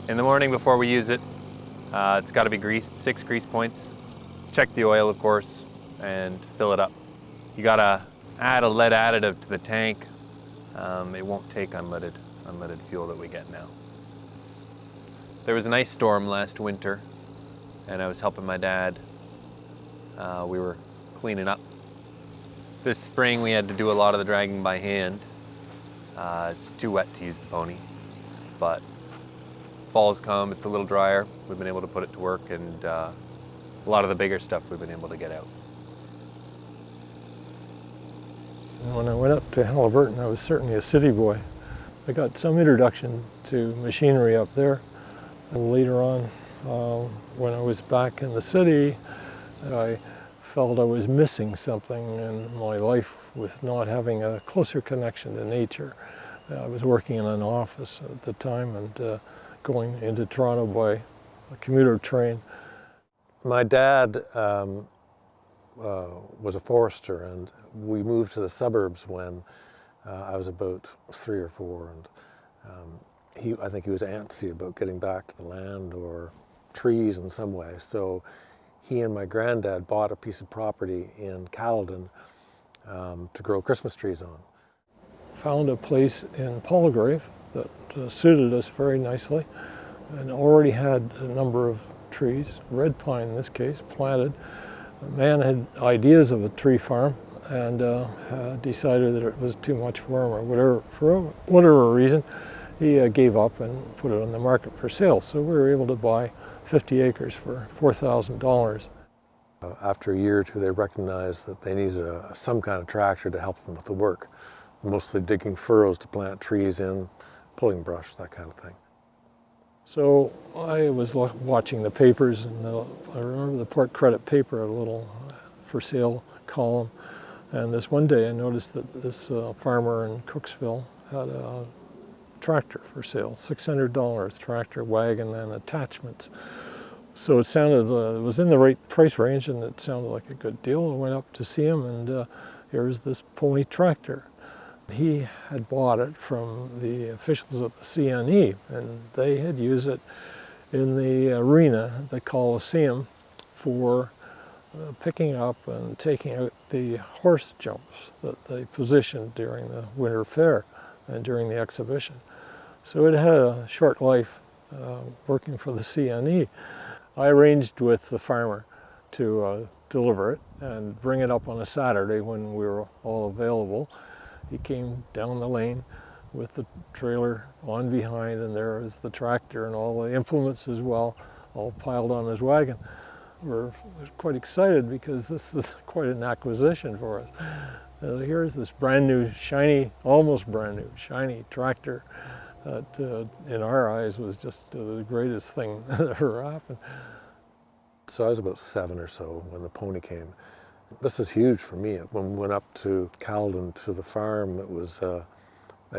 In the morning before we use it, it's got to be greased, 6 grease points. Check the oil, of course, and fill it up. You got to add a lead additive to the tank. It won't take unleaded fuel that we get now. There was an ice storm last winter, and I was helping my dad. We were cleaning up. This spring we had to do a lot of the dragging by hand. It's too wet to use the pony, but fall's come, it's a little drier. We've been able to put it to work, and a lot of the bigger stuff we've been able to get out. When I went up to Halliburton, I was certainly a city boy. I got some introduction to machinery up there. And later on, when I was back in the city, I felt I was missing something in my life with not having a closer connection to nature. I was working in an office at the time and going into Toronto by a commuter train. My dad was a forester, and we moved to the suburbs when I was about 3 or 4, and I think he was antsy about getting back to the land or trees in some way. So he and my granddad bought a piece of property in Caledon to grow Christmas trees on. Found a place in Palgrave that suited us very nicely, and already had a number of trees, red pine in this case, planted. The man had ideas of a tree farm and decided that it was too much for him, or whatever, for whatever reason. He gave up and put it on the market for sale. So we were able to buy 50 acres for $4,000. After a year or two, they recognized that they needed some kind of tractor to help them with the work, mostly digging furrows to plant trees in, pulling brush, that kind of thing. So I was watching the papers, and I remember the Port Credit paper had a little for sale column. And this one day I noticed that this farmer in Cooksville had a tractor for sale, $600 tractor, wagon, and attachments. So it sounded, it was in the right price range, and it sounded like a good deal. I went up to see him, and here's this pony tractor. He had bought it from the officials at the CNE, and they had used it in the arena, the Coliseum, for picking up and taking out the horse jumps that they positioned during the winter fair and during the exhibition. So it had a short life working for the CNE. I arranged with the farmer to deliver it and bring it up on a Saturday when we were all available. He came down the lane with the trailer on behind, and there was the tractor and all the implements as well, all piled on his wagon. We're quite excited because this is quite an acquisition for us. Here's this brand new, shiny, almost brand new, shiny tractor that in our eyes was just the greatest thing that ever happened. So I was about 7 or so when the pony came. This is huge for me. When we went up to Caledon to the farm, it was a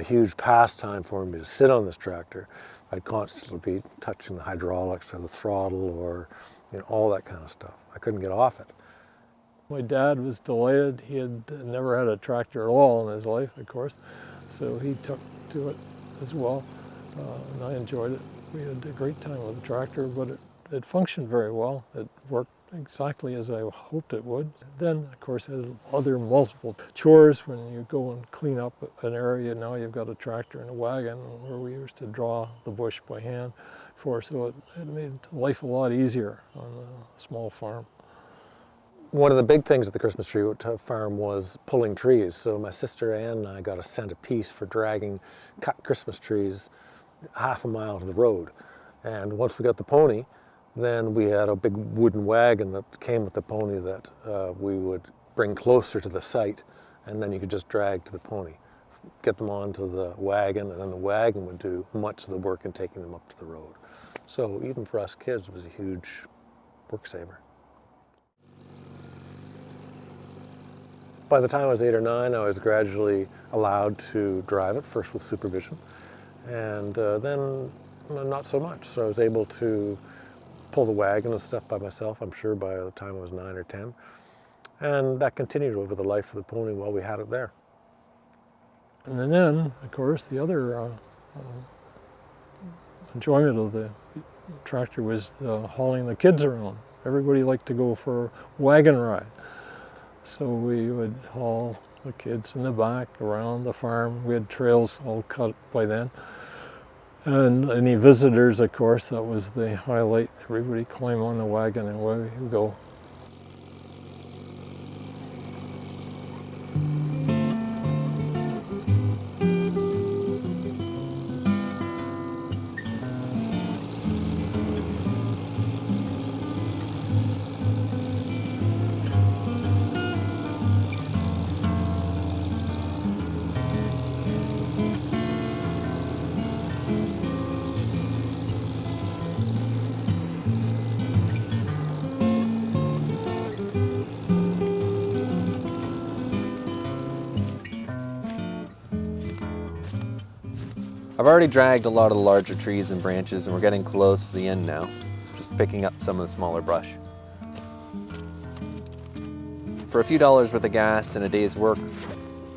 huge pastime for me to sit on this tractor. I'd constantly be touching the hydraulics or the throttle or all that kind of stuff. I couldn't get off it. My dad was delighted. He had never had a tractor at all in his life, of course, so he took to it as well, and I enjoyed it. We had a great time with the tractor, but it functioned very well. It worked exactly as I hoped it would. Then, of course, it had other multiple chores. When you go and clean up an area, now you've got a tractor and a wagon, where we used to draw the bush by hand so it made life a lot easier on a small farm. One of the big things at the Christmas tree farm was pulling trees. So my sister Ann and I got a cent apiece for dragging cut Christmas trees half a mile to the road. And once we got the pony, then we had a big wooden wagon that came with the pony that we would bring closer to the site, and then you could just drag to the pony, get them onto the wagon, and then the wagon would do much of the work in taking them up to the road. So even for us kids, it was a huge work saver. By the time I was 8 or 9, I was gradually allowed to drive it, first with supervision, and then not so much. So I was able to pull the wagon and stuff by myself, I'm sure, by the time I was 9 or 10. And that continued over the life of the pony while we had it there. And then, of course, the other enjoyment of the tractor was hauling the kids around. Everybody liked to go for a wagon ride. So we would haul the kids in the back around the farm. We had trails all cut by then. And any visitors, of course, that was the highlight. Everybody climb on the wagon and away we go. I've already dragged a lot of the larger trees and branches, and we're getting close to the end now, just picking up some of the smaller brush. For a few dollars worth of gas and a day's work,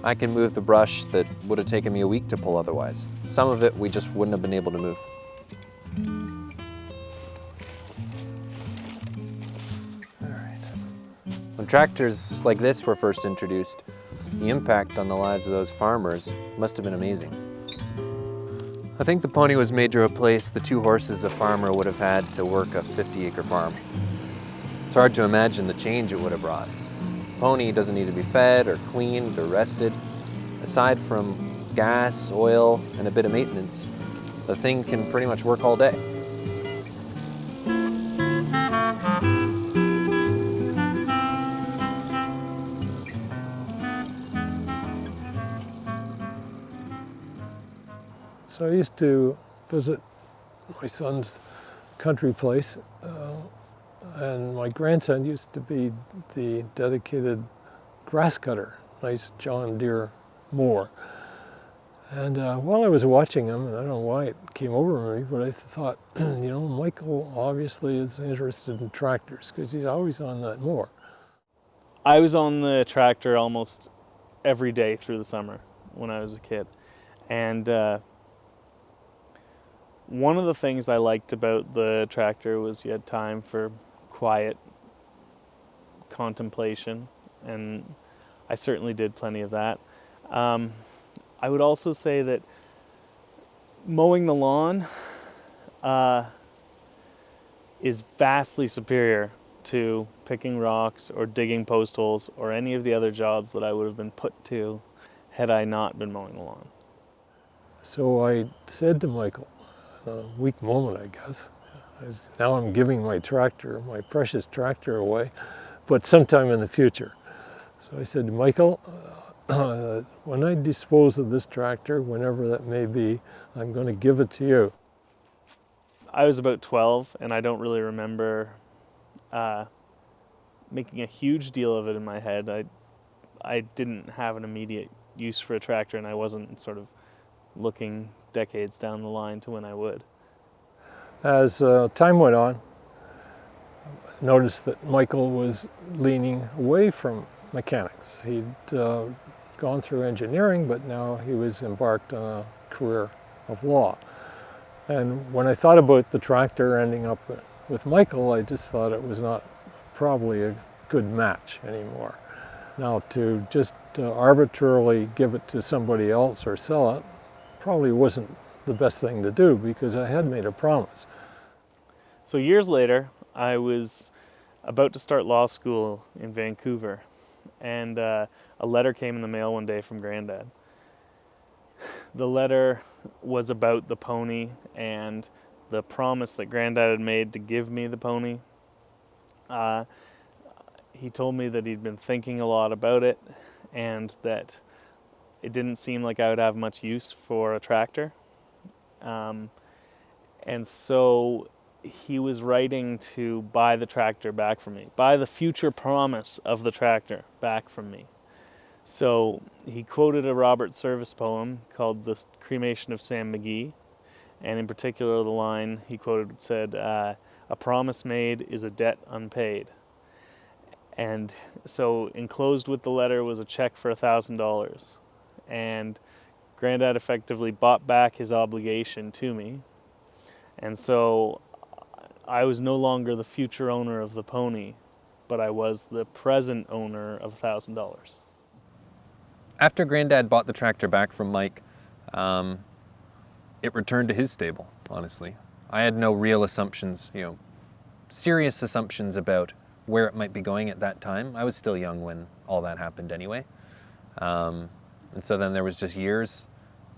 I can move the brush that would have taken me a week to pull otherwise. Some of it we just wouldn't have been able to move. All right. When tractors like this were first introduced, the impact on the lives of those farmers must have been amazing. I think the pony was made to replace the 2 horses a farmer would have had to work a 50-acre farm. It's hard to imagine the change it would have brought. The pony doesn't need to be fed or cleaned or rested. Aside from gas, oil, and a bit of maintenance, the thing can pretty much work all day. So I used to visit my son's country place, and my grandson used to be the dedicated grass cutter, nice John Deere mower. And while I was watching him, and I don't know why it came over me, but I thought, Michael obviously is interested in tractors because he's always on that mower. I was on the tractor almost every day through the summer when I was a kid. And one of the things I liked about the tractor was you had time for quiet contemplation, and I certainly did plenty of that. I would also say that mowing the lawn is vastly superior to picking rocks or digging post holes or any of the other jobs that I would have been put to had I not been mowing the lawn. So I said to Michael, a weak moment, I guess. Now I'm giving my tractor, my precious tractor away, but sometime in the future. So I said to Michael, when I dispose of this tractor, whenever that may be, I'm going to give it to you. I was about 12, and I don't really remember making a huge deal of it in my head. I didn't have an immediate use for a tractor, and I wasn't sort of looking decades down the line to when I would. As time went on, I noticed that Michael was leaning away from mechanics. He'd gone through engineering, but now he was embarked on a career of law. And when I thought about the tractor ending up with Michael, I just thought it was not probably a good match anymore. Now to just arbitrarily give it to somebody else or sell it probably wasn't the best thing to do because I had made a promise. So years later, I was about to start law school in Vancouver, and a letter came in the mail one day from Granddad. The letter was about the pony and the promise that Granddad had made to give me the pony. He told me that he'd been thinking a lot about it and that it didn't seem like I would have much use for a tractor. And so he was writing to buy the tractor back from me, buy the future promise of the tractor back from me. So he quoted a Robert Service poem called The Cremation of Sam McGee. And in particular, the line he quoted said, "A promise made is a debt unpaid." And so enclosed with the letter was a check for $1,000. And Granddad effectively bought back his obligation to me. And so I was no longer the future owner of the pony, but I was the present owner of $1,000. After Granddad bought the tractor back from Mike, it returned to his stable, honestly. I had no real assumptions, serious assumptions about where it might be going at that time. I was still young when all that happened anyway. And so then there was just years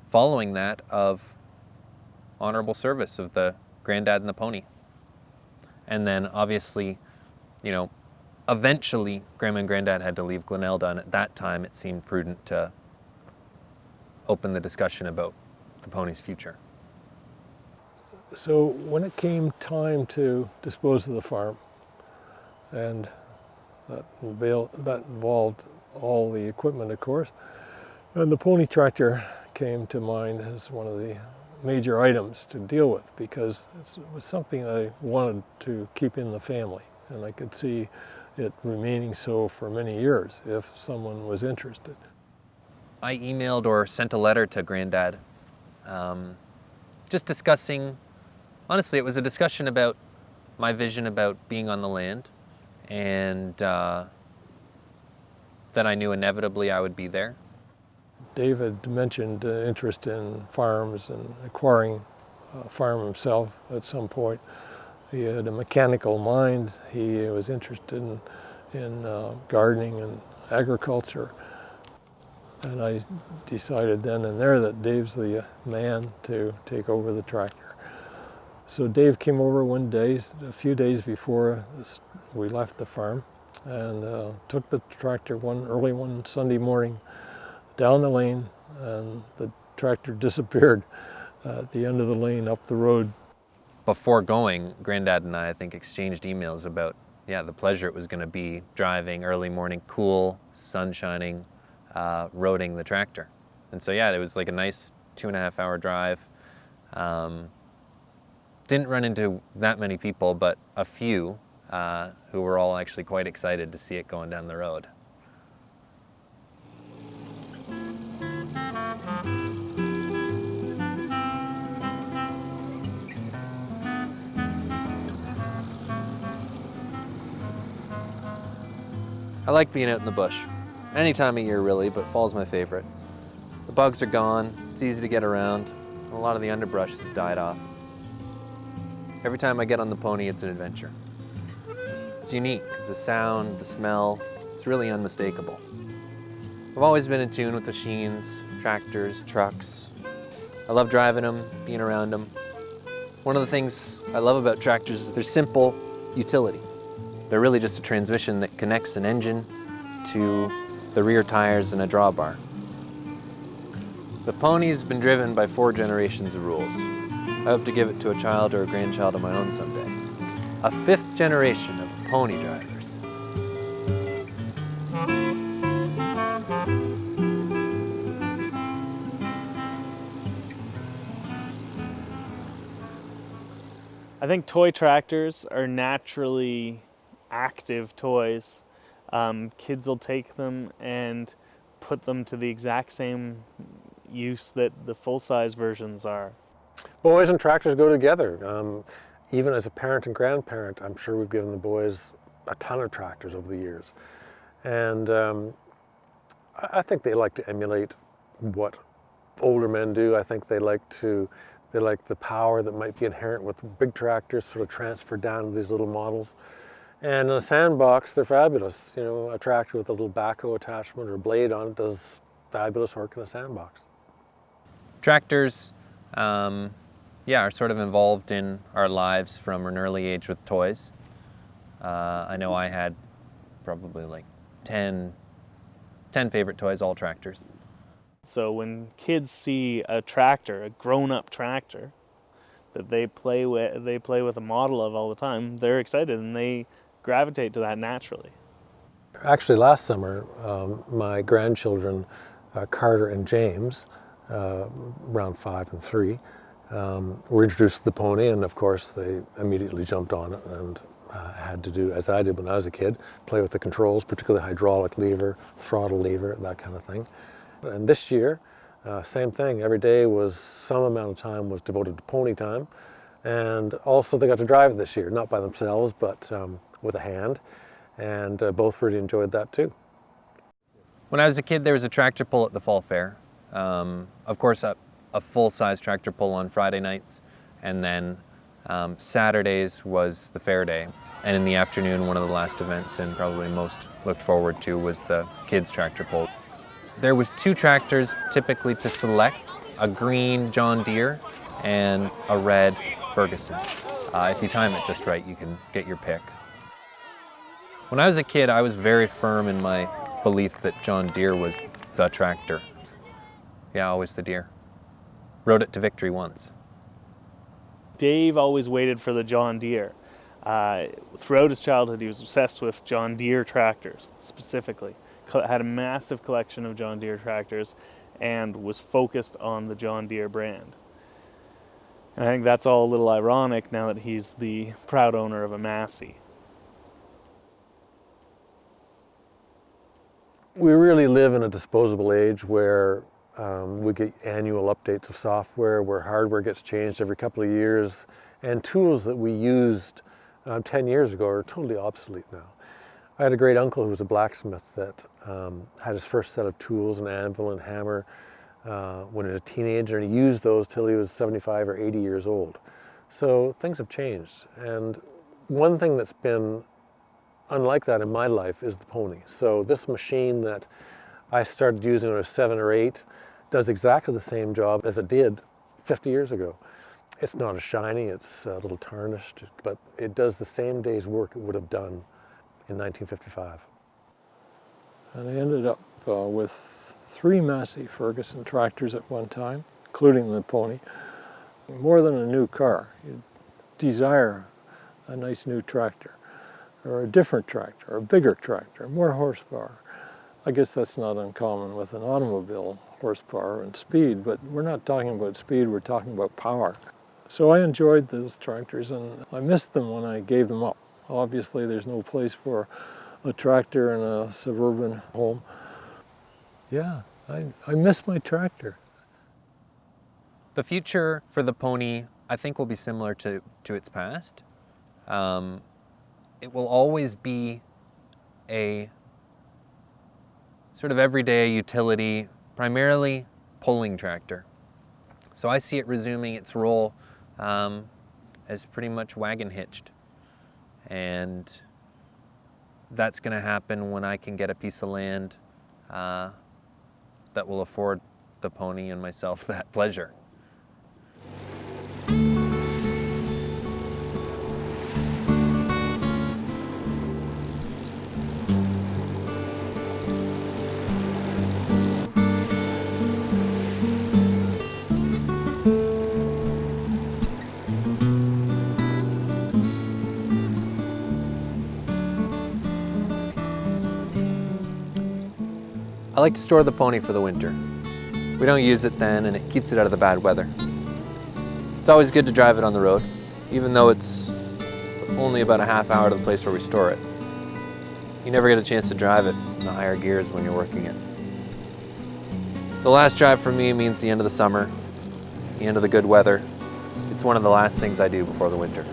following that of honorable service of the Granddad and the pony. And then obviously, eventually Grandma and Granddad had to leave Glenelda, and at that time it seemed prudent to open the discussion about the pony's future. So when it came time to dispose of the farm, and that involved all the equipment, of course, and the pony tractor came to mind as one of the major items to deal with, because it was something I wanted to keep in the family, and I could see it remaining so for many years if someone was interested. I emailed or sent a letter to Granddad, just discussing, honestly, it was a discussion about my vision about being on the land, and that I knew inevitably I would be there. David mentioned interest in farms and acquiring a farm himself at some point. He had a mechanical mind. He was interested in gardening and agriculture. And I decided then and there that Dave's the man to take over the tractor. So Dave came over one day, a few days before we left the farm, and took the tractor early one Sunday morning down the lane, and the tractor disappeared at the end of the lane up the road. Before going, Granddad and I think, exchanged emails about, the pleasure it was going to be driving early morning, cool, sun shining, roading the tractor. And so, it was like a nice 2.5-hour drive. Didn't run into that many people, but a few who were all actually quite excited to see it going down the road. I like being out in the bush. Any time of year really, but fall's my favorite. The bugs are gone, it's easy to get around, and a lot of the underbrush has died off. Every time I get on the pony, it's an adventure. It's unique, the sound, the smell, it's really unmistakable. I've always been in tune with machines, tractors, trucks. I love driving them, being around them. One of the things I love about tractors is their simple utility. They're really just a transmission that connects an engine to the rear tires and a drawbar. The pony's been driven by 4 generations of Ruhls. I hope to give it to a child or a grandchild of my own someday. A 5th generation of pony drivers. I think toy tractors are naturally active toys. Kids will take them and put them to the exact same use that the full-size versions are. Boys and tractors go together. Even as a parent and grandparent, I'm sure we've given the boys a ton of tractors over the years. And I think they like to emulate what older men do. I think they like the power that might be inherent with big tractors sort of transferred down to these little models. And in a sandbox, they're fabulous. You know, a tractor with a little backhoe attachment or blade on it does fabulous work in a sandbox. Tractors, are sort of involved in our lives from an early age with toys. I know I had probably like 10 favorite toys, all tractors. So when kids see a tractor, a grown-up tractor, that they play with a model of all the time, they're excited and they gravitate to that naturally. Actually, last summer, my grandchildren, Carter and James, around 5 and 3, were introduced to the pony, and of course they immediately jumped on it and had to do, as I did when I was a kid, play with the controls, particularly hydraulic lever, throttle lever, that kind of thing. And this year, same thing. Every day was some amount of time was devoted to pony time, and also they got to drive it this year, not by themselves, but with a hand, and both really enjoyed that too. When I was a kid, there was a tractor pull at the fall fair. Of course, a full-size tractor pull on Friday nights, and then Saturdays was the fair day. And in the afternoon, one of the last events and probably most looked forward to was the kids' tractor pull. There was 2 tractors typically to select, a green John Deere and a red Ferguson. If you time it just right, you can get your pick. When I was a kid, I was very firm in my belief that John Deere was the tractor. Yeah, always the Deere. Rode it to victory once. Dave always waited for the John Deere. Throughout his childhood, he was obsessed with John Deere tractors, specifically. Had a massive collection of John Deere tractors and was focused on the John Deere brand. And I think that's all a little ironic now that he's the proud owner of a Massey. We really live in a disposable age where we get annual updates of software, where hardware gets changed every couple of years, and tools that we used 10 years ago are totally obsolete now. I had a great uncle who was a blacksmith that had his first set of tools, an anvil and hammer, when he was a teenager, and he used those till he was 75 or 80 years old. So things have changed. And one thing that's been unlike that in my life is the pony. So this machine that I started using when I was 7 or 8 does exactly the same job as it did 50 years ago. It's not as shiny, it's a little tarnished, but it does the same day's work it would have done in 1955. And I ended up with 3 Massey Ferguson tractors at one time, including the pony. More than a new car, you desire a nice new tractor, or a different tractor, or a bigger tractor, more horsepower. I guess that's not uncommon with an automobile, horsepower and speed, but we're not talking about speed, we're talking about power. So I enjoyed those tractors, and I missed them when I gave them up. Obviously, there's no place for a tractor in a suburban home. Yeah, I miss my tractor. The future for the pony, I think, will be similar to its past. It will always be a sort of everyday utility, primarily pulling tractor. So I see it resuming its role as pretty much wagon hitched. And that's going to happen when I can get a piece of land that will afford the pony and myself that pleasure. I like to store the pony for the winter. We don't use it then, and it keeps it out of the bad weather. It's always good to drive it on the road, even though it's only about a half hour to the place where we store it. You never get a chance to drive it in the higher gears when you're working it. The last drive for me means the end of the summer, the end of the good weather. It's one of the last things I do before the winter.